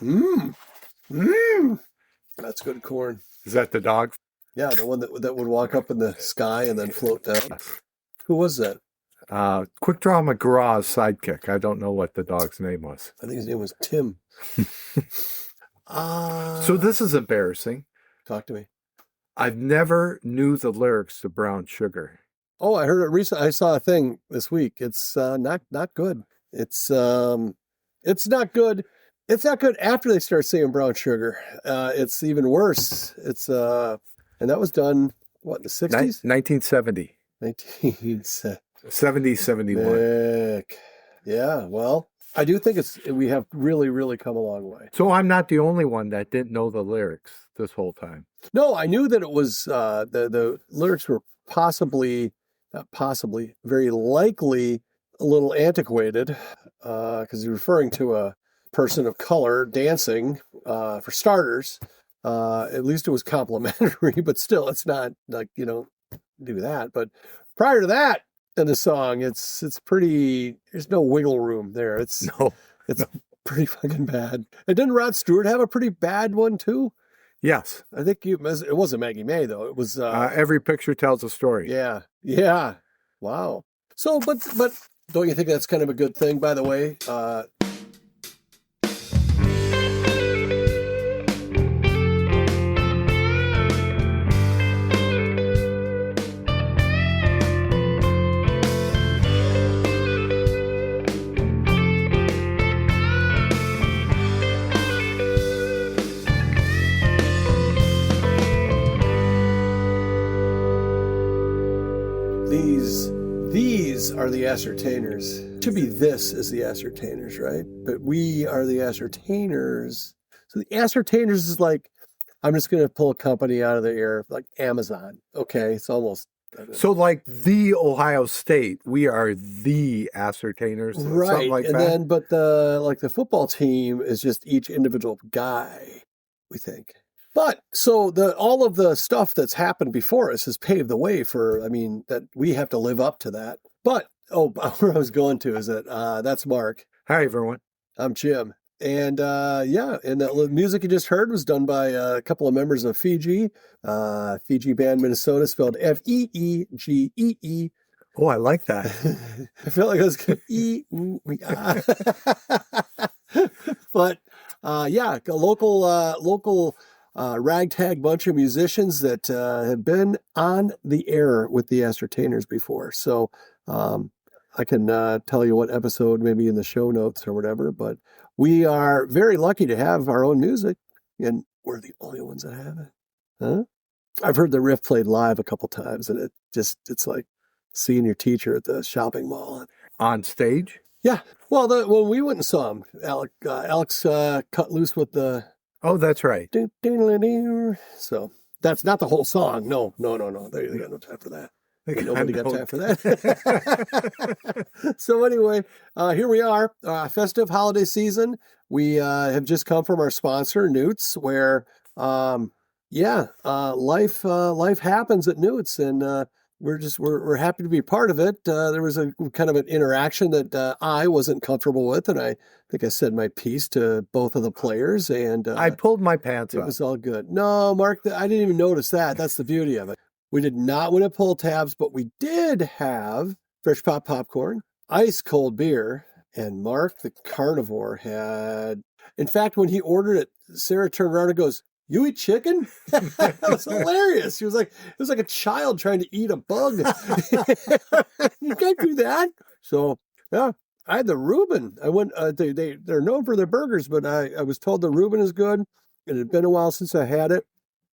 Mmm. Mmm. That's good corn. Is that the dog? Yeah, the one that would walk up in the sky and then float down. Who was that? Quick Draw McGraw's sidekick. I don't know what the dog's name was. I think his name was Tim. So this is embarrassing. Talk to me. I've never knew the lyrics to Brown Sugar. Oh, I heard it recently. I saw a thing this week. It's not good. It's not good. It's not good after they start singing Brown Sugar. It's even worse. It's and that was done what, in the 60s? 1970. 70, 71. Yeah, well, I do think we have really, really come a long way. So I'm not the only one that didn't know the lyrics this whole time. No, I knew that it was the lyrics were very likely a little antiquated, because he's referring to a person of color dancing, for starters. At least it was complimentary, but still, it's not like, do that. But prior to that in the song, it's pretty, there's no wiggle room there. It's pretty fucking bad. And didn't Rod Stewart have a pretty bad one too? Yes. I think it wasn't Maggie May though. It was Every Picture Tells a Story. Yeah. Wow. So, but don't you think that's kind of a good thing, by the way? These are the Ascertainers. To be this is the Ascertainers, right? But we are the Ascertainers. So the Ascertainers is like, I'm just going to pull a company out of the air, like Amazon. Okay, it's almost. So like the Ohio State, we are the Ascertainers, right? Something like and that. Then, but the football team is just each individual guy, we think. But so all of the stuff that's happened before us has paved the way for, that we have to live up to that. But, where I was going to is that that's Mark. Hi, everyone. I'm Jim. And and the music you just heard was done by a couple of members of Fiji. Fiji Band Minnesota, spelled Feegee. Oh, I like that. I felt like I was going to But a local ragtag bunch of musicians that have been on the air with the Ascertainers before. So I can tell you what episode, maybe in the show notes or whatever, but we are very lucky to have our own music, and we're the only ones that have it. Huh? I've heard the riff played live a couple times, and it's like seeing your teacher at the shopping mall. On stage? Yeah. Well, when we went and saw him, Alex cut loose with the... Oh, that's right. So that's not the whole song. No. They got no time for that. Nobody got time for that. So anyway, here we are, festive holiday season. We have just come from our sponsor, Newt's, where, life happens at Newt's, and we're happy to be part of it. There was a kind of an interaction that I wasn't comfortable with, and I think I said my piece to both of the players, and I pulled my pants up. It was all good. No, Mark, I didn't even notice that. That's the beauty of it. We did not win at pull tabs, but we did have fresh pop popcorn, ice cold beer, and Mark, the carnivore, had... In fact, when he ordered it, Sarah turned around and goes, "You eat chicken?" That was hilarious. She was like, it was like a child trying to eat a bug. You can't do that. So, yeah, I had the Reuben. I went, they're known for their burgers, but I was told the Reuben is good. It had been a while since I had it.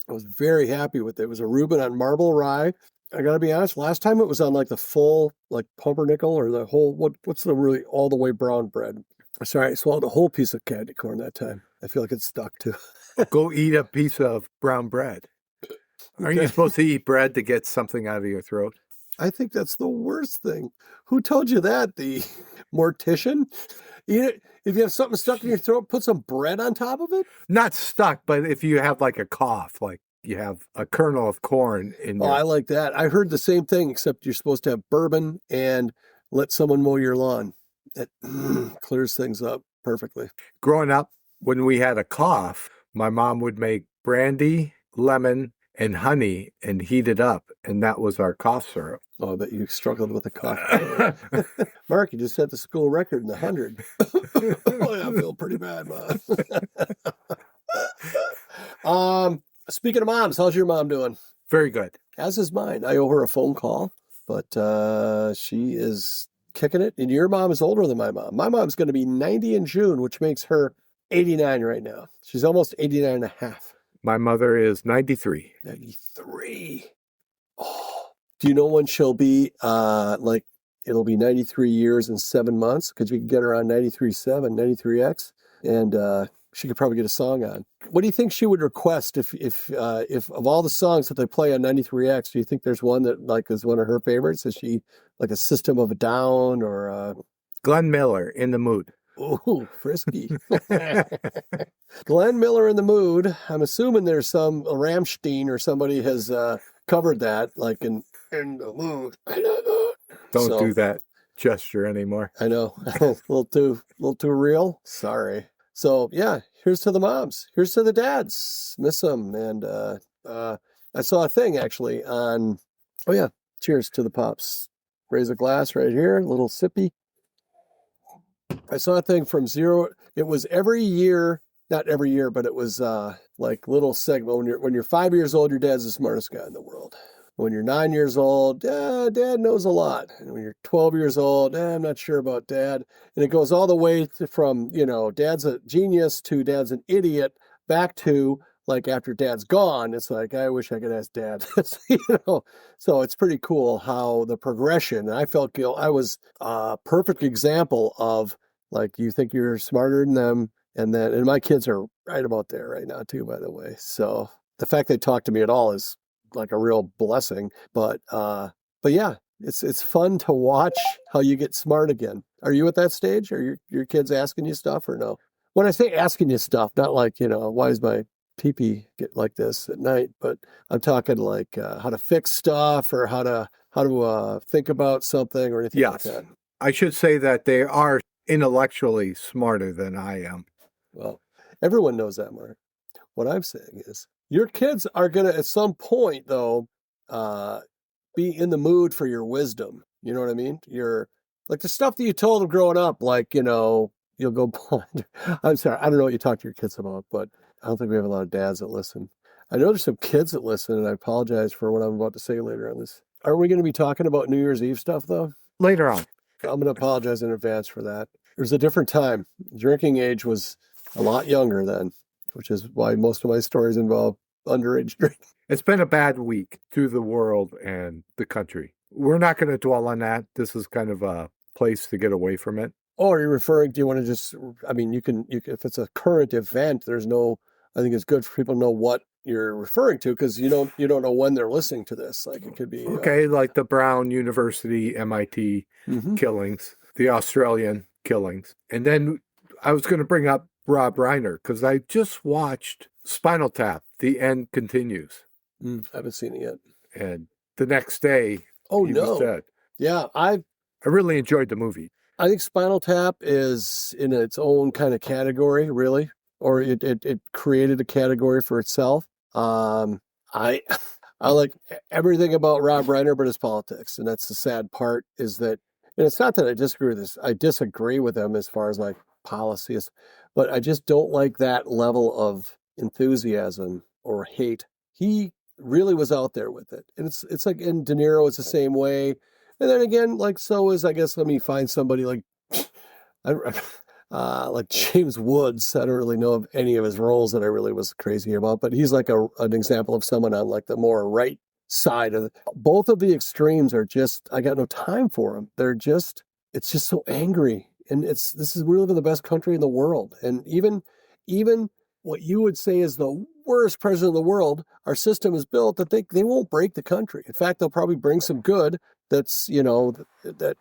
I was very happy with it. It was a Reuben on marble rye. I got to be honest, last time it was on like the full, like pumpernickel or the whole, what's the really all the way brown bread? Sorry, I swallowed a whole piece of candy corn that time. I feel like it's stuck too. Go eat a piece of brown bread. Aren't you supposed to eat bread to get something out of your throat? I think that's the worst thing. Who told you that? The mortician? Eat it. If you have something stuck in your throat, put some bread on top of it? Not stuck, but if you have like a cough, like you have a kernel of corn in your... Oh, I like that. I heard the same thing, except you're supposed to have bourbon and let someone mow your lawn. It clears things up perfectly. Growing up, when we had a cough, my mom would make brandy, lemon, and honey and heat it up, and that was our cough syrup. Oh, I bet you struggled with a cough. Mark, you just set the school record in the 100. Oh, yeah, I feel pretty bad, Mom. Speaking of moms, how's your mom doing? Very good. As is mine. I owe her a phone call, but she is kicking it. And your mom is older than my mom. My mom's going to be 90 in June, which makes her 89 right now. She's almost 89 and a half. My mother is 93. 93. Oh. Do you know when she'll be, it'll be 93 years and 7 months? Because you can get her on 93.7, 93X, and she could probably get a song on. What do you think she would request if of all the songs that they play on 93X, do you think there's one that, like, is one of her favorites? Is she, like, a System of a Down or... Glenn Miller, In the Mood. Ooh, frisky. Glenn Miller, In the Mood. I'm assuming there's some Rammstein or somebody has covered that, like in the mood. Don't do that gesture anymore. I know. a little too real. Sorry. So yeah, here's to the moms. Here's to the dads. Miss them. And I saw a thing actually on. Oh yeah, cheers to the pops. Raise a glass right here. A little sippy. I saw a thing from zero. It was every year. Not every year, but it was like little segment. When you're 5 years old, your dad's the smartest guy in the world. When you're 9 years old, Dad knows a lot. And when you're 12 years old, I'm not sure about Dad. And it goes all the way from, Dad's a genius to Dad's an idiot, back to, like, after Dad's gone, it's like, I wish I could ask Dad. So it's pretty cool how the progression, and I felt I was a perfect example of, like, you think you're smarter than them, and my kids are right about there right now, too, by the way. So the fact they talk to me at all is like a real blessing, but yeah, it's fun to watch how you get smart again. Are you at that stage? Are your kids asking you stuff or no? When I say asking you stuff, not like, why does my pee-pee get like this at night, but I'm talking like how to fix stuff or how to think about something or anything like that. I should say that they are intellectually smarter than I am. Well, everyone knows that, Mark. What I'm saying is, your kids are going to, at some point, though, be in the mood for your wisdom. You know what I mean? Like the stuff that you told them growing up, like, you'll go blind. I'm sorry, I don't know what you talk to your kids about, but I don't think we have a lot of dads that listen. I know there's some kids that listen, and I apologize for what I'm about to say later on this. Are we going to be talking about New Year's Eve stuff, though? Later on. I'm going to apologize in advance for that. It was a different time. Drinking age was a lot younger then, which is why most of my stories involve underage drinking. It's been a bad week through the world and the country. We're not going to dwell on that. This is kind of a place to get away from it. Oh, are you referring, do you want to just, I mean, you can, if it's a current event, I think it's good for people to know what you're referring to, because you don't know when they're listening to this. Like, it could be. Okay, like the Brown University, MIT killings, the Australian killings. And then I was going to bring up Rob Reiner, because I just watched Spinal Tap, The End Continues. I haven't seen it yet. And the next day, he was dead. Yeah, I really enjoyed the movie. I think Spinal Tap is in its own kind of category, really, or it created a category for itself. I like everything about Rob Reiner, but his politics, and that's the sad part. Is that, and it's not that I disagree with this. I disagree with him as far as like policies, but I just don't like that level of enthusiasm or hate. He really was out there with it, and it's like, and De Niro is the same way. And then again, like, so is, I guess, let me find somebody like, like James Woods. I don't really know of any of his roles that I really was crazy about, but he's like an example of someone on like the more right side of it. Both of the extremes are just, I got no time for them. It's just so angry. And this is really the best country in the world. And even what you would say is the worst president in the world, our system is built that they won't break the country. In fact, they'll probably bring some good. That's, that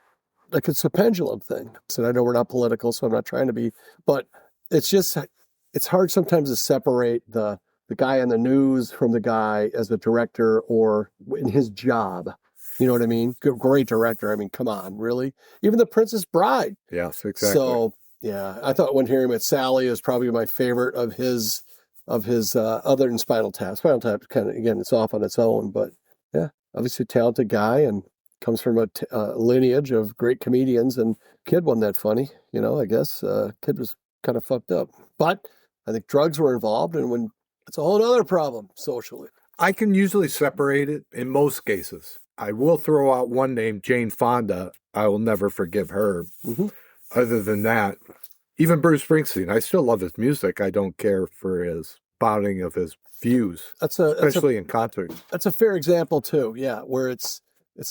like it's a pendulum thing. So I know we're not political, so I'm not trying to be, but it's hard sometimes to separate the guy on the news from the guy as a director or in his job. You know what I mean? Great director. I mean, come on, really? Even The Princess Bride. Yes, exactly. So Yeah, I thought when hearing him at Sally is probably my favorite of his other than Spinal Tap. Spinal Tap kind of, again, it's off on its own, but yeah, obviously a talented guy and comes from a lineage of great comedians. And kid wasn't that funny, I guess. Kid was kind of fucked up, but I think drugs were involved, and when it's a whole other problem socially. I can usually separate it in most cases. I will throw out one name, Jane Fonda. I will never forgive her. Mm-hmm. Other than that, even Bruce Springsteen, I still love his music. I don't care for his spouting of his views, especially in concerts. That's a fair example too. Yeah, where it's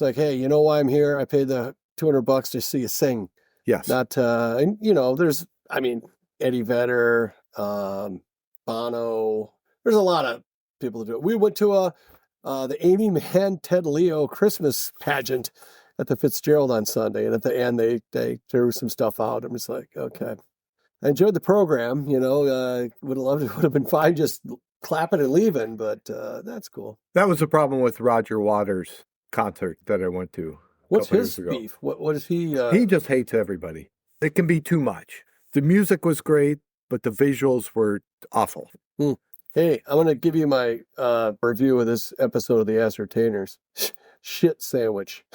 like, hey, you know why I'm here? I paid the $200 to see you sing. Yes. Not, and there's, Eddie Vedder, Bono. There's a lot of people that do it. We went to the 80-man Ted Leo Christmas pageant at the Fitzgerald on Sunday, and at the end they threw some stuff out. I'm just like, okay. I enjoyed the program, would have loved it. Would have been fine just clapping and leaving, but that's cool. That was the problem with Roger Waters' concert that I went to. What's his beef? What is he? He just hates everybody. It can be too much. The music was great, but the visuals were awful. Hey, I'm going to give you my review of this episode of the Ascertainers. Shit sandwich.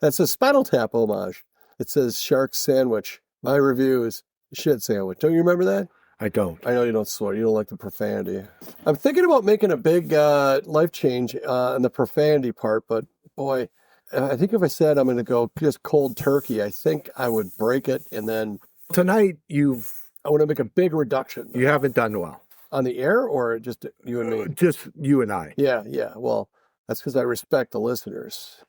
That's a Spinal Tap homage. It says shark sandwich. My review is shit sandwich. Don't you remember that? I don't. I know you don't swear. You don't like the profanity. I'm thinking about making a big life change in the profanity part, but boy, I think if I said I'm going to go just cold turkey, I think I would break it. And then tonight I want to make a big reduction. You haven't done well. On the air or just you and me? Just you and I. Yeah. Well, that's because I respect the listeners.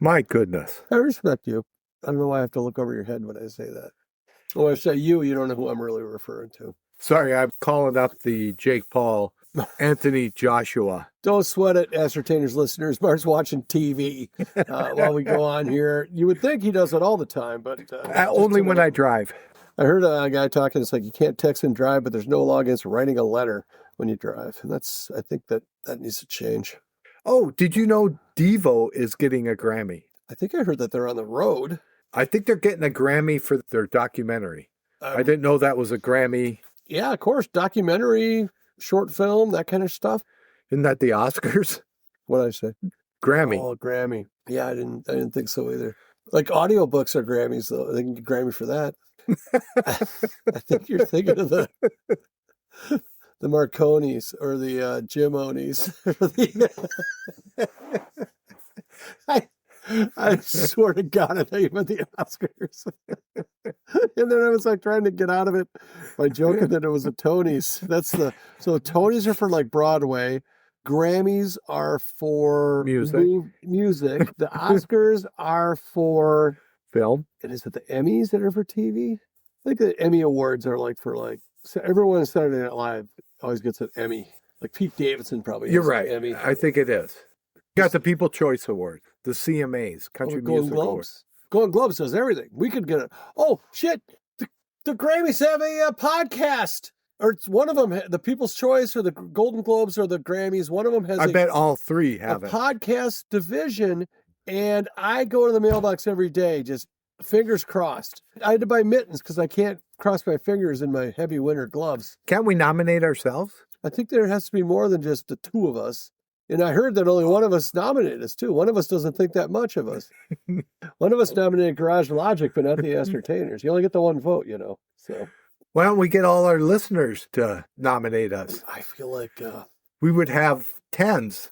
My goodness. I respect you. I don't know why I have to look over your head when I say that. When I say you don't know who I'm really referring to. Sorry, I'm calling up the Jake Paul, Anthony Joshua. Don't sweat it, Ascertainers listeners. Mark's watching TV while we go on here. You would think he does it all the time, but... only when I drive. I heard a guy talking, it's like you can't text and drive, but there's no law against writing a letter when you drive. And I think that needs to change. Oh, did you know Devo is getting a Grammy? I think I heard that they're on the road. I think they're getting a Grammy for their documentary. I didn't know that was a Grammy. Yeah, of course. Documentary, short film, that kind of stuff. Isn't that the Oscars? What did I say? Grammy. Oh, Grammy. Yeah, I didn't think so either. Like audiobooks are Grammys, though. They can get Grammy for that. I think you're thinking of the Marconis or the Jimonis. I swear to God, I thought you meant the Oscars. And then I was like trying to get out of it by joking that it was a Tonys. So Tonys are for like Broadway. Grammys are for music. The Oscars are for film. And is it the Emmys that are for TV? I think the Emmy Awards are like for like, so everyone in Saturday Night Live always gets an Emmy. Like Pete Davidson probably. You're right. An Emmy. I think it is. Got the People's Choice Award, the CMAs, Country Music Awards. Golden Globes does everything. We could get it. Oh shit! The Grammys have a podcast, or it's one of them. The People's Choice, or the Golden Globes, or the Grammys. One of them has. I bet all three have a podcast division, and I go to the mailbox every day, just fingers crossed. I had to buy mittens because I can't cross my fingers in my heavy winter gloves. Can't we nominate ourselves? I think there has to be more than just the two of us. And I heard that only one of us nominated us, too. One of us doesn't think that much of us. One of us nominated Garage Logic, but not the Ascertainers. You only get the one vote, So why don't we get all our listeners to nominate us? I feel like... we would have tens.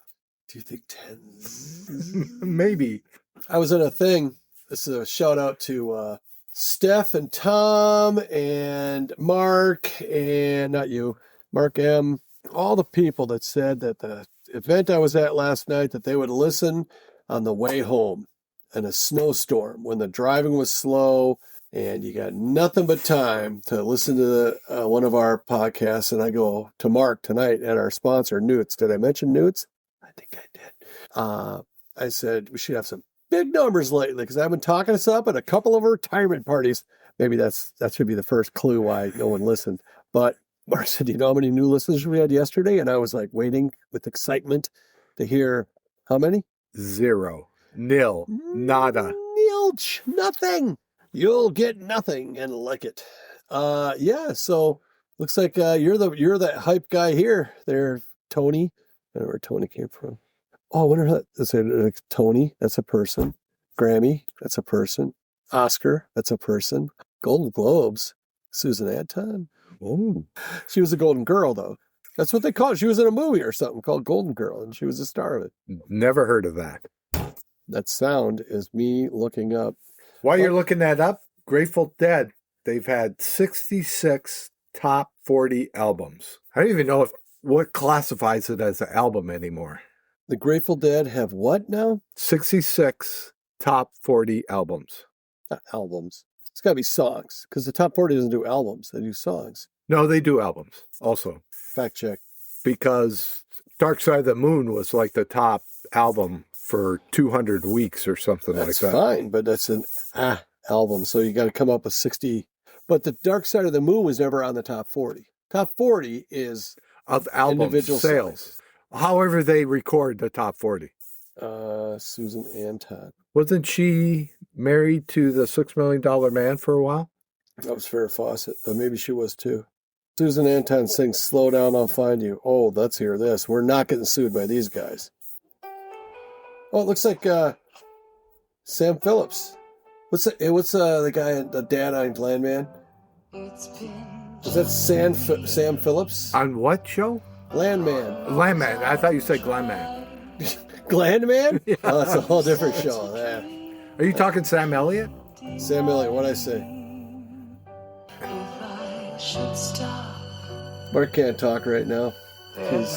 Do you think tens? Maybe. I was in a thing. This is a shout out to Steph and Tom and Mark and not you, Mark M. All the people that said that the event I was at last night, that they would listen on the way home in a snowstorm when the driving was slow and you got nothing but time to listen to one of our podcasts. And I go to Mark tonight at our sponsor, Newt's. Did I mention Newt's? I think I did. I said we should have some big numbers lately because I've been talking us up at a couple of retirement parties. Maybe that should be the first clue why no one listened. But Mark said, do you know how many new listeners we had yesterday? And I was like waiting with excitement to hear how many? 0, nil, nada. Nil. Zilch. Nothing. You'll get nothing and like it. Yeah, so looks like you're that hype guy here there, Tony. I don't know where Tony came from. Oh, I wonder how that's Tony, that's a person. Grammy, that's a person. Oscar, that's a person. Golden Globes, Susan Anton. Oh, she was a Golden Girl, though. That's what they call it. She was in a movie or something called Golden Girl, and she was a star of it. Never heard of that. That sound is me looking up. While you're looking that up, Grateful Dead, they've had 66 top 40 albums. I don't even know what classifies it as an album anymore. The Grateful Dead have what now? 66 top 40 albums. Not albums. It's got to be songs, because the top 40 doesn't do albums. They do songs. No, they do albums also. Fact check. Because Dark Side of the Moon was like the top album for 200 weeks or something like that. That's fine, but that's an album, so you got to come up with 60. But the Dark Side of the Moon was never on the top 40. Top 40 is of album individual sales. songs. However they record the top 40. Susan Anton. Wasn't she married to the $6 Million Man for a while? That was Farrah Fawcett, but maybe she was too. Susan Anton sings "Slow Down, I'll Find You." Oh, let's hear this. We're not getting sued by these guys. Oh, it looks like Sam Phillips. What's the guy, the dad on Glandman? Is that Sam Phillips? On what show? Glandman. I thought you said Glandman. Glandman? Yeah. Oh, that's a whole different show. Yeah. Are you talking Sam Elliott? Sam Elliott, what'd I say? Mark can't talk right now. He's,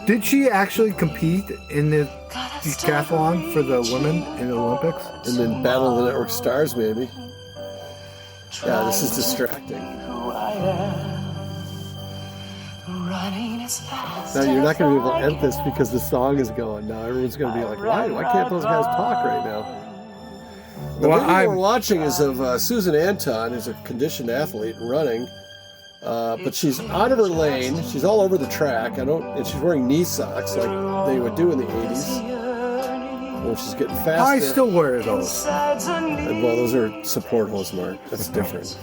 Did she actually compete in the decathlon for the women in the Olympics? And then Battle of the Network Stars, maybe. Yeah, this is distracting. Now, you're not going to be able to end this because the song is going. Now, everyone's going to be like, why can't those guys talk right now? The video we're watching is of Susan Anton, who's a conditioned athlete running. But she's out of her lane. She's all over the track. And she's wearing knee socks like they would do in the 80s. Well, she's getting faster. I still wear those. And, well, those are support hose, Mark. That's different.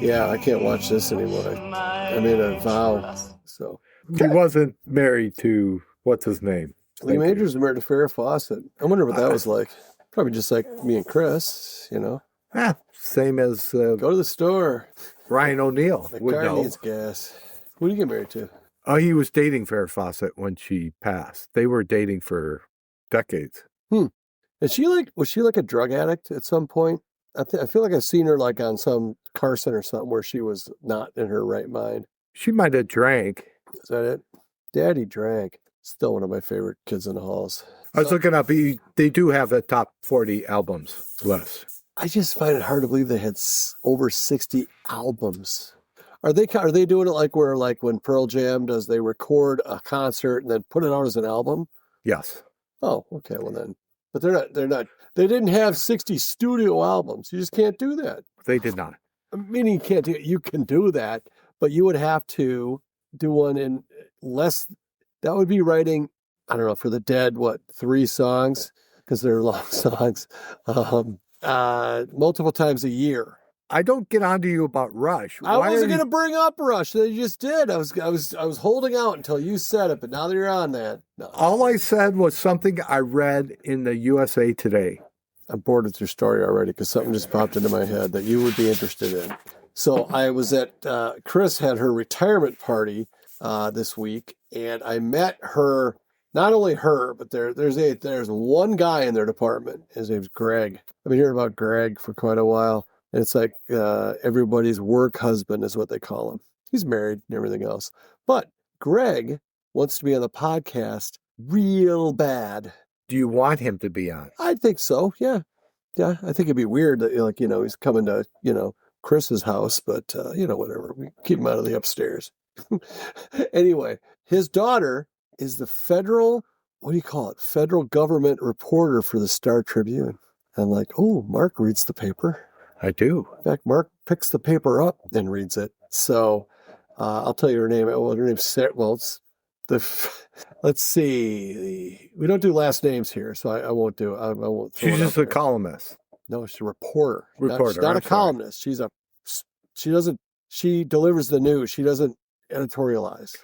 Yeah, I can't watch this anymore. I made a vow. So he wasn't married to what's his name? Lee Majors was married to Farrah Fawcett. I wonder what that was like. Probably just like me and Chris, you know. Same as go to the store. Ryan O'Neal. The car needs gas. Who did you get married to? Oh, he was dating Farrah Fawcett when she passed. They were dating for decades. Was she like a drug addict at some point? I feel like I've seen her like on some Carson or something where she was not in her right mind. She might have drank. Is that it? Daddy drank. Still one of my favorite Kids in the Halls. I was looking up. They do have a top 40 albums list. I just find it hard to believe they had over 60 albums. Are they doing it like when Pearl Jam does? They record a concert and then put it out as an album? Yes. Oh, okay. Well then, but they're not. They didn't have 60 studio albums. You just can't do that. They did not. Meaning you can't do it. You can do that, but you would have to do one in less. That would be writing, I don't know, for the Dead, 3 songs? Because they're long songs. Multiple times a year. I don't get on to you about Rush. I wasn't going to bring up Rush. They just did. I was holding out until you said it, but now that you're on that. No. All I said was something I read in the USA Today. I'm bored with your story already because something just popped into my head that you would be interested in. So I was at, Chris had her retirement party this week, and I met her, not only her, but there's one guy in their department. His name's Greg. I've been hearing about Greg for quite a while. And it's like everybody's work husband is what they call him. He's married and everything else. But Greg wants to be on the podcast real bad. Do you want him to be on? I think so, yeah. Yeah, I think it'd be weird that, he's coming to, Chris's house, but, whatever. We keep him out of the upstairs. Anyway, his daughter is the federal government reporter for the Star Tribune. And I'm like, oh, Mark reads the paper. I do. In fact, Mark picks the paper up and reads it. So I'll tell you her name. Well, her name's Sarah. Well, it's Let's see. We don't do last names here, so I won't do. I won't. She's just a columnist. No, she's a reporter. Reporter. She's not a columnist. She delivers the news. She doesn't editorialize.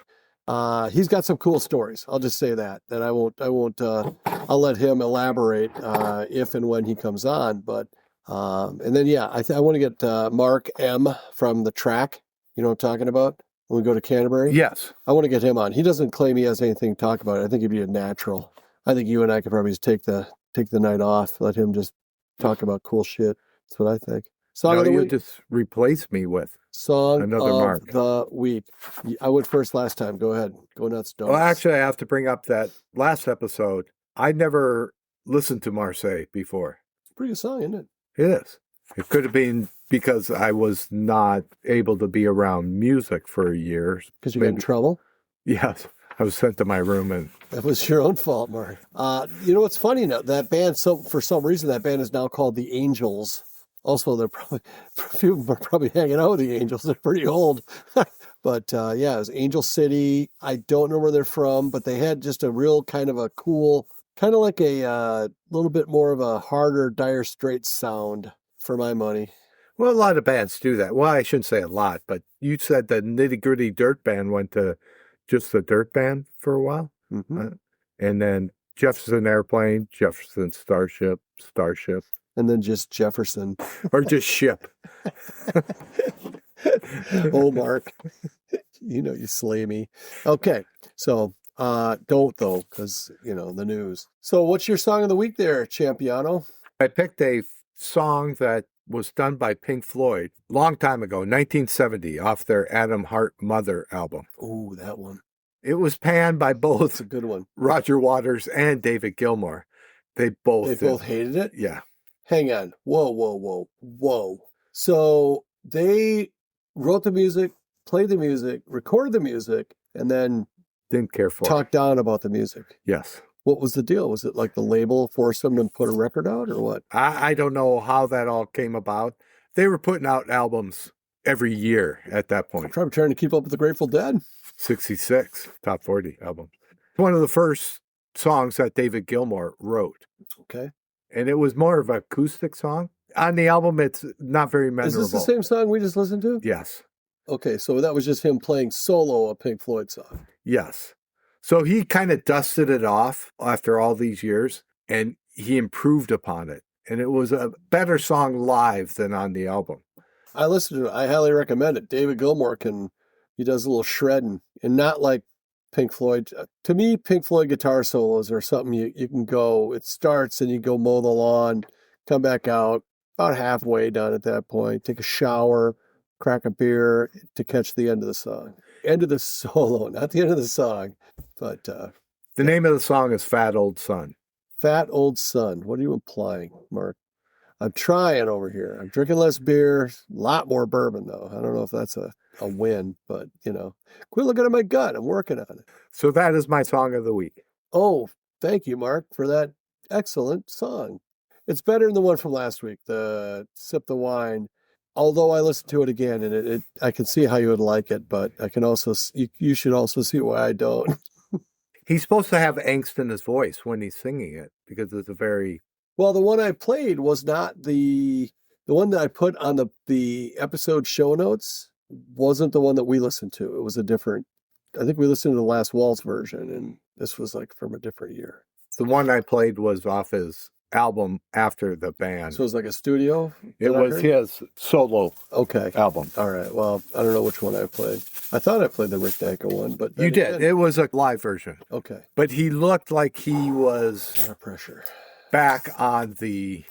He's got some cool stories. I'll just say that I won't. I'll let him elaborate if and when he comes on. But and then I want to get Mark M from the track. You know what I'm talking about? When we go to Canterbury? Yes. I want to get him on. He doesn't claim he has anything to talk about. I think he'd be a natural. I think you and I could probably just take the night off, let him just talk about cool shit. That's what I think. Song of the week. Just replace me with Song another of Mark. the week. I went first last time. Go ahead. Go nuts, donuts. Well, actually, I have to bring up that last episode. I never listened to Marseille before. It's a pretty good song, isn't it? It is. It could have been because I was not able to be around music for a year. Because you got in trouble? Yes. I was sent to my room and... That was your own fault, Mark. You know what's funny? Now, that band, for some reason, that band is now called The Angels. Also, they're probably, a few of them are probably hanging out with The Angels. They're pretty old. But it was Angel City. I don't know where they're from, but they had just a real kind of a cool, kind of like a little bit more of a harder Dire Straits sound for my money. Well, a lot of bands do that. Well, I shouldn't say a lot, but you said the Nitty Gritty Dirt Band went to just the Dirt Band for a while. Mm-hmm. And then Jefferson Airplane, Jefferson Starship. And then just Jefferson. Or just Ship. Oh, Mark. You slay me. Okay. So don't, though, because, the news. So what's your song of the week there, Champiano? I picked a song that was done by Pink Floyd long time ago, 1970, off their Adam Hart Mother album. Oh, that one. It was panned by both That's a good one. Roger Waters and David Gilmour. They both hated it? Yeah. Hang on. Whoa. So they wrote the music, played the music, recorded the music, and then didn't care for talked down about the music. Yes. What was the deal? Was it like the label forced them to put a record out or what? I don't know how that all came about. They were putting out albums every year at that point. I'm trying to keep up with the Grateful Dead. 66 top 40 albums. One of the first songs that David Gilmour wrote. Okay. And it was more of an acoustic song. On the album, it's not very memorable. Is this the same song we just listened to? Yes. Okay, so that was just him playing solo a Pink Floyd song. Yes. So he kind of dusted it off after all these years, and he improved upon it. And it was a better song live than on the album. I listened to it. I highly recommend it. David Gilmour he does a little shredding, and not like Pink Floyd. To me, Pink Floyd guitar solos are something you can go, it starts and you go mow the lawn, come back out, about halfway done at that point, take a shower, crack a beer to catch the end of the song. End of the solo, not the end of the song. But the name of the song is Fat Old Son. Fat Old Son. What are you implying, Mark? I'm trying over here. I'm drinking less beer, a lot more bourbon, though. I don't know if that's a win, but, quit looking at my gut. I'm working on it. So that is my song of the week. Oh, thank you, Mark, for that excellent song. It's better than the one from last week, the Sip the Wine. Although I listened to it again, and I can see how you would like it, but I can also, you should also see why I don't. He's supposed to have angst in his voice when he's singing it, because it's a very... Well, the one I played was not the one that I put on the episode show notes wasn't the one that we listened to. It was a different, I think we listened to the Last Waltz version, and this was like from a different year. The one I played was off his album after the band. So it was like a studio? It was his solo album. All right. Well, I don't know which one I played. I thought I played the Rick Danko one, but you did. It was a live version. Okay. But he looked like he was a lot of pressure. Back on the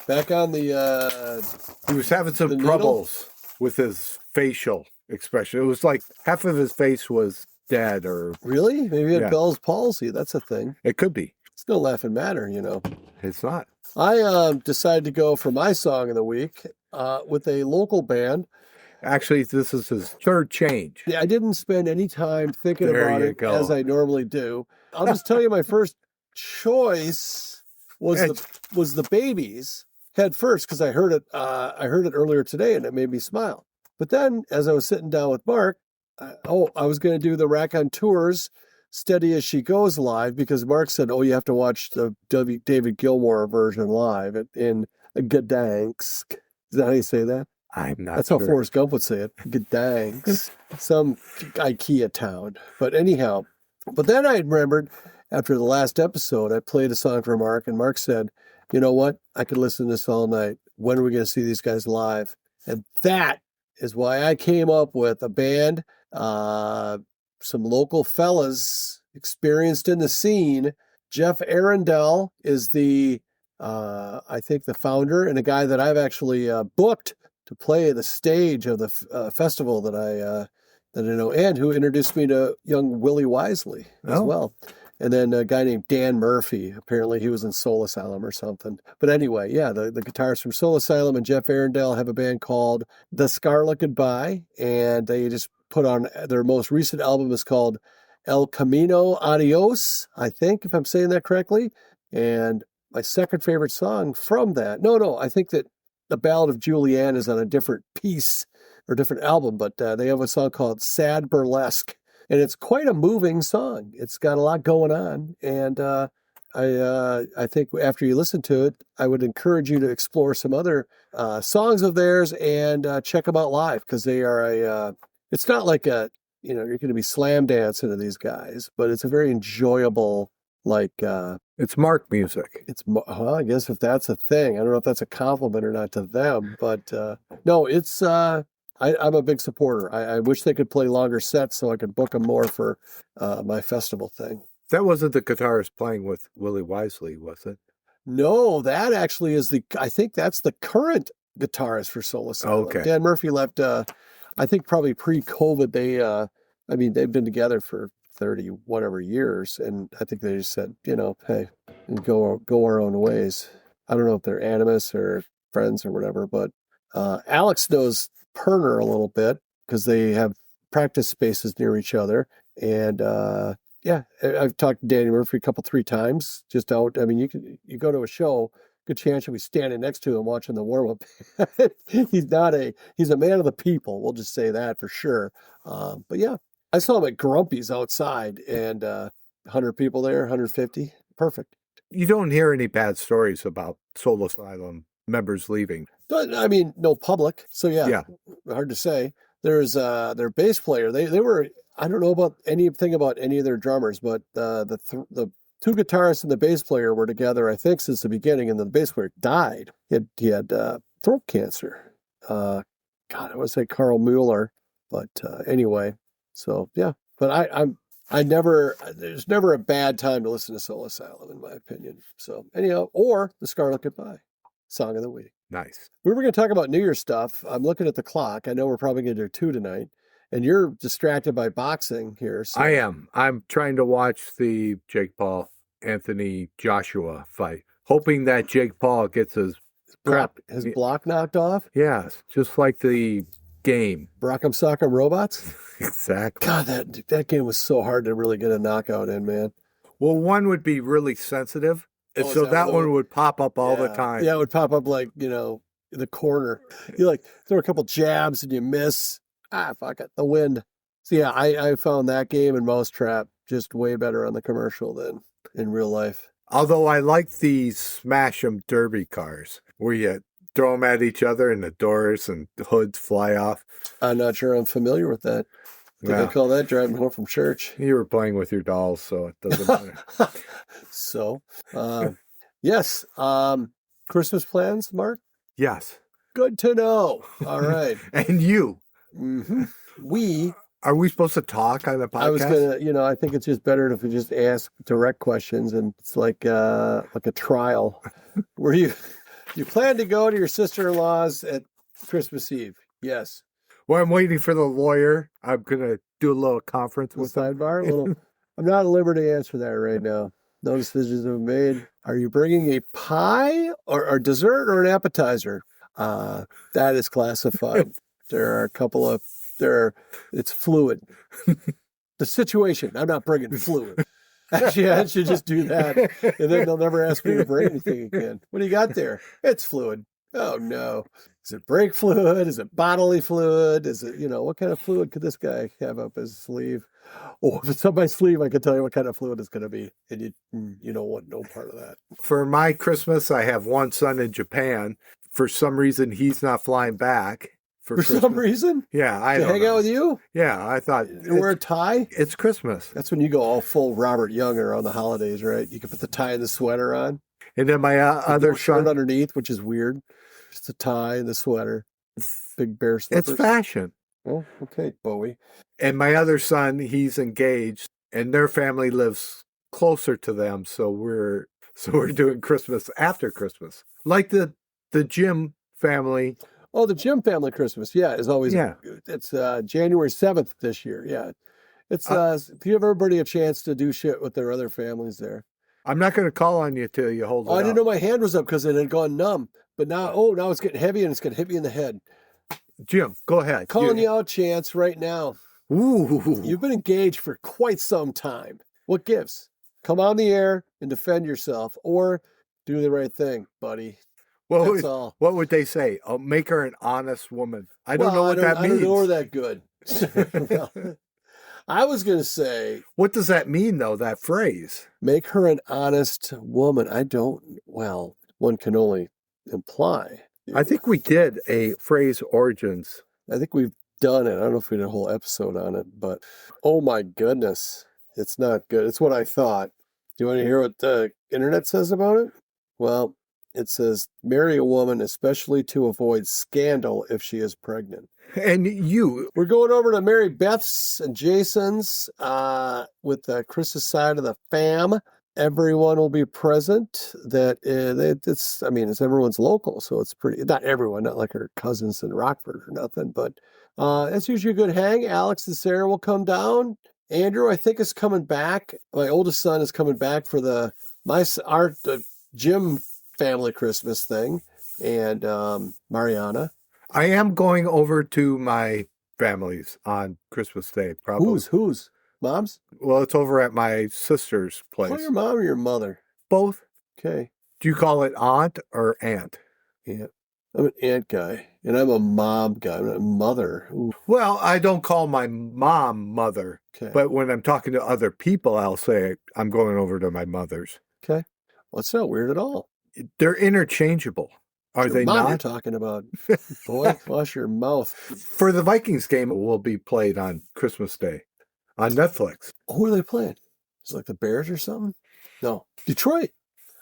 he was having some troubles with his facial expression. It was like half of his face was dead or... Really? Maybe he had Bell's palsy. That's a thing. It could be. It's no laughing matter, It's not. I decided to go for my song of the week with a local band. Actually, this is his third change. Yeah, I didn't spend any time thinking about it as I normally do. I'll just tell you my first choice was the Babies head first, because I heard it earlier today and it made me smile. But then as I was sitting down with Mark, I was going to do the Rack on Tours Steady as She Goes live because Mark said, "Oh, you have to watch the David Gilmour version live in Gdansk." Is that how you say that? I'm not That's sure. how Forrest Gump would say it. Gdansk, some IKEA town. But anyhow, but then I remembered after the last episode, I played a song for Mark, and Mark said, "You know what? I could listen to this all night. When are we going to see these guys live?" And that is why I came up with a band, some local fellas experienced in the scene. Jeff Arundel is I think the founder, and a guy that I've actually booked to play the stage of the festival that I know, and who introduced me to young Willie Wisely as well. And then a guy named Dan Murphy. Apparently he was in Soul Asylum or something. But anyway, yeah, the guitarists from Soul Asylum and Jeff Arundel have a band called The Scarlet Goodbye, and they just put on their most recent album is called El Camino Adios, I think, if I'm saying that correctly. And my second favorite song from that, I think that The Ballad of Julianne is on a different piece or different album, but they have a song called Sad Burlesque. And it's quite a moving song. It's got a lot going on. And I think after you listen to it, I would encourage you to explore some other songs of theirs and check them out live, because they are it's not like you're going to be slam dancing to these guys, but it's a very enjoyable, it's Mark music. Well, I guess if that's a thing, I don't know if that's a compliment or not to them, but no, it's, I'm a big supporter. I wish they could play longer sets so I could book them more for my festival thing. That wasn't the guitarist playing with Willie Wisely, was it? No, that actually is I think that's the current guitarist for Soul Asylum. Okay. Dan Murphy left, I think probably pre-COVID. They've been together for 30 whatever years, and I think they just said, hey, and go our own ways. I don't know if they're animus or friends or whatever, but Alex knows Perner a little bit because they have practice spaces near each other. And I've talked to Danny Murphy three times just out. I mean, you go to a show, good chance you'll be standing next to him watching the warm-up. He's a man of the people. We'll just say that for sure. But yeah, I saw him at Grumpy's outside, and 100 people there, 150. Perfect. You don't hear any bad stories about Soul Asylum members leaving. I mean, no public. So yeah, hard to say. There's their bass player. They were, I don't know about anything about any of their drummers, but the two guitarists and the bass player were together, I think, since the beginning, and the bass player died. He had throat cancer. I would say Carl Mueller, but anyway. So yeah, but there's never a bad time to listen to Soul Asylum, in my opinion. So anyhow, or The Scarlet Goodbye, song of the week. Nice. We were going to talk about New Year's stuff. I'm looking at the clock. I know we're probably going to do 2 tonight, and you're distracted by boxing here. So. I am. I'm trying to watch the Jake Paul, Anthony Joshua fight, hoping that Jake Paul gets his block knocked off. Yeah, just like the game. Rock'em Sock'em Robots? Exactly. God, that game was so hard to really get a knockout in, man. Well, one would be really sensitive, and so that one would pop up all the time. Yeah, it would pop up in the corner. You throw a couple jabs and you miss. Fuck it, the wind. So yeah, I found that game and Mousetrap just way better on the commercial than in real life. Although I like these smash 'em derby cars where you throw them at each other and the doors and the hoods fly off. I'm not sure I'm familiar with that. I think I call that driving home from church. You were playing with your dolls, so it doesn't matter. So, yes. Christmas plans, Mark? Yes. Good to know. All right. And you? Mm-hmm. Are we supposed to talk on the podcast? I was gonna, I think it's just better if we just ask direct questions, and it's like a trial. Were you plan to go to your sister-in-law's at Christmas Eve? Yes. Well, I'm waiting for the lawyer. I'm gonna do a little conference with sidebar. I'm not at liberty to answer that right now. No decisions have been made. Are you bringing a pie or dessert or an appetizer? That is classified. There are a couple of it's fluid. The situation. I'm not bringing fluid. Actually, I should just do that, and then they'll never ask me to bring anything again. What do you got there? It's fluid. Oh no. Is it brake fluid? Is it bodily fluid? Is it, what kind of fluid could this guy have up his sleeve? Oh, if it's up my sleeve, I can tell you what kind of fluid it's going to be. And you don't want no part of that. For my Christmas, I have one son in Japan. For some reason, he's not flying back. For some reason? Yeah, I don't hang out with you? Yeah, I thought. And wear a tie? It's Christmas. That's when you go all full Robert Young around the holidays, right? You can put the tie and the sweater on. And then my other shirt underneath, which is weird. Just a tie and the sweater. Big bear slippers. It's fashion. Oh, okay, Bowie. And my other son, he's engaged, and their family lives closer to them, so we're doing Christmas after Christmas, like the Jim family. Oh, the Jim family Christmas, yeah, is always It's January 7th this year. Yeah, it's give everybody a chance to do shit with their other families there. I'm not going to call on you till you hold it. I didn't know my hand was up because it had gone numb, but now it's getting heavy and it's going to hit me in the head. Jim, go ahead. Calling you out, Chantz, right now. Ooh. You've been engaged for quite some time. What gives? Come on the air and defend yourself, or do the right thing, buddy. That's all. What would they say? Oh, make her an honest woman. I don't know what that means. I don't know her that good. I was going to say... What does that mean, though, that phrase? Make her an honest woman. One can only imply. I think we did a phrase origins. I think we've done it. I don't know if we did a whole episode on it, but oh my goodness, it's not good. It's what I thought. Do you want to hear what the internet says about it? Well, it says, marry a woman, especially to avoid scandal if she is pregnant. And we're going over to Mary Beth's and Jason's with Chris's side of the fam. Everyone will be present. It's everyone's local, so it's pretty, not everyone, not like her cousins in Rockford or nothing, but it's usually a good hang. Alex and Sarah will come down. Andrew, I think, is coming back. My oldest son is coming back for the Jim family Christmas thing, and Mariana. I am going over to my family's on Christmas Day, probably. Whose? Mom's? Well, it's over at my sister's place. Call your mom or your mother? Both. Okay. Do you call it aunt or aunt? Yeah. I'm an aunt guy, and I'm a mom guy. I'm a mother. Ooh. Well, I don't call my mom mother, but when I'm talking to other people, I'll say I'm going over to my mother's. Okay. Well, it's not weird at all. They're interchangeable. Are they mom not? You're talking about. Boy, wash your mouth. For the Vikings game, it will be played on Christmas Day on Netflix. Who are they playing? Is it like the Bears or something? No. Detroit.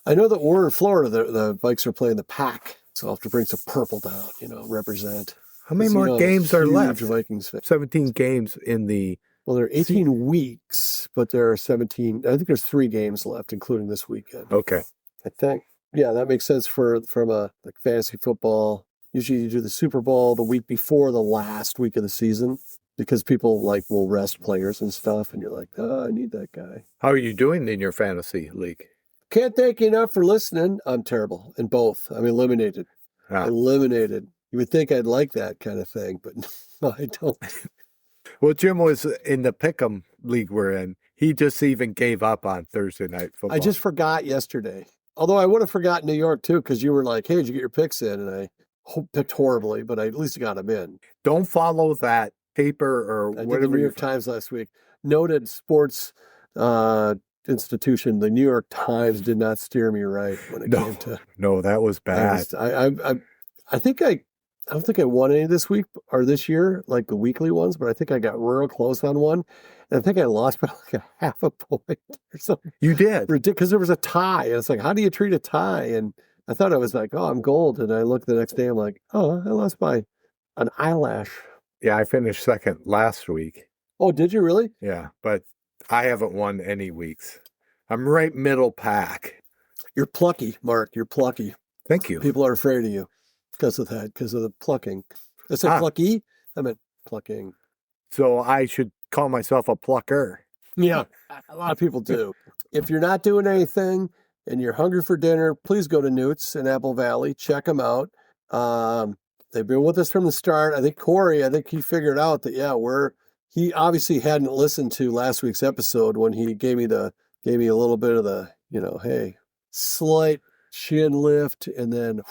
I know that we're in Florida. The Vikes are playing the Pack. So I'll have to bring some purple down, represent. How many more games are left? Vikings fan. 17 games in the... Well, there are 18 weeks, but there are 17. I think there's 3 games left, including this weekend. Okay. I think. Yeah, that makes sense from a fantasy football. Usually you do the Super Bowl the week before the last week of the season because people will rest players and stuff. And you're like, oh, I need that guy. How are you doing in your fantasy league? Can't thank you enough for listening. I'm terrible in both. I'm eliminated. Eliminated. You would think I'd like that kind of thing, but no, I don't. Well, Jim was in the Pick'em league we're in. He just even gave up on Thursday night football. I just forgot yesterday. Although I would have forgotten New York, too, because you were like, hey, did you get your picks in? And I picked horribly, but I at least got them in. Don't follow that paper or I whatever. did the New York Times last week. Noted sports institution, the New York Times did not steer me right when it came to... No, that was bad. I don't think I won any this week or this year, like the weekly ones, but I think I got real close on one. And I think I lost by like a half a point or something. You did? Because there was a tie. And it's like, how do you treat a tie? And I thought I was like, oh, I'm gold. And I looked the next day, I'm like, oh, I lost by an eyelash. Yeah, I finished second last week. Oh, did you really? Yeah, but I haven't won any weeks. I'm right middle pack. You're plucky, Mark. You're plucky. Thank you. People are afraid of you because of that, because of the plucking. I said plucky. I meant plucking. So I should call myself a plucker. Yeah, a lot of people do. If you're not doing anything and you're hungry for dinner, please go to Newt's in Apple Valley. Check them out. They've been with us from the start. I think Corey, he figured out that, he obviously hadn't listened to last week's episode when he gave me a little bit of the, hey, slight chin lift and then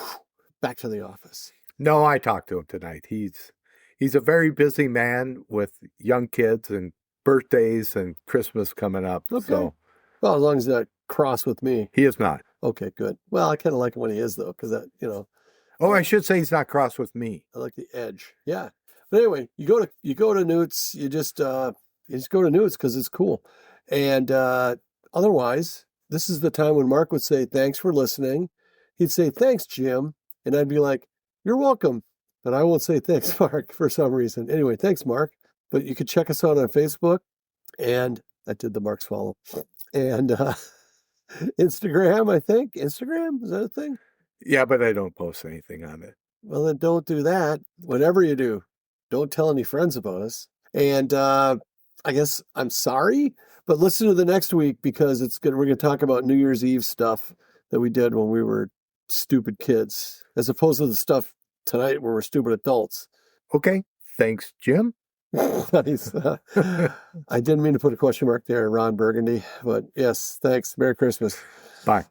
back to the office. No, I talked to him tonight. He's a very busy man with young kids and birthdays and Christmas coming up. Okay. So Well, as long as he's not cross with me. he is not. Okay, good. Well, I kind of like it when he is, though, because that, Oh, I should say he's not cross with me. I like the edge. Yeah. But anyway, you go to Newt's. You just go to Newt's because it's cool. And otherwise, this is the time when Mark would say, "Thanks for listening." He'd say, "Thanks, Jim," and I'd be like, "You're welcome." But I won't say thanks, Mark, for some reason. Anyway, thanks, Mark. But you could check us out on Facebook, and I did the Mark swallow, and Instagram. I think Instagram, is that a thing? Yeah, but I don't post anything on it. Well, then don't do that. Whatever you do, don't tell any friends about us. And I guess I'm sorry, but listen to the next week because we're gonna talk about New Year's Eve stuff that we did when we were stupid kids, as opposed to the stuff tonight where we're stupid adults. Okay. Thanks, Jim. Nice. I didn't mean to put a question mark there, Ron Burgundy, but yes, thanks. Merry Christmas. Bye.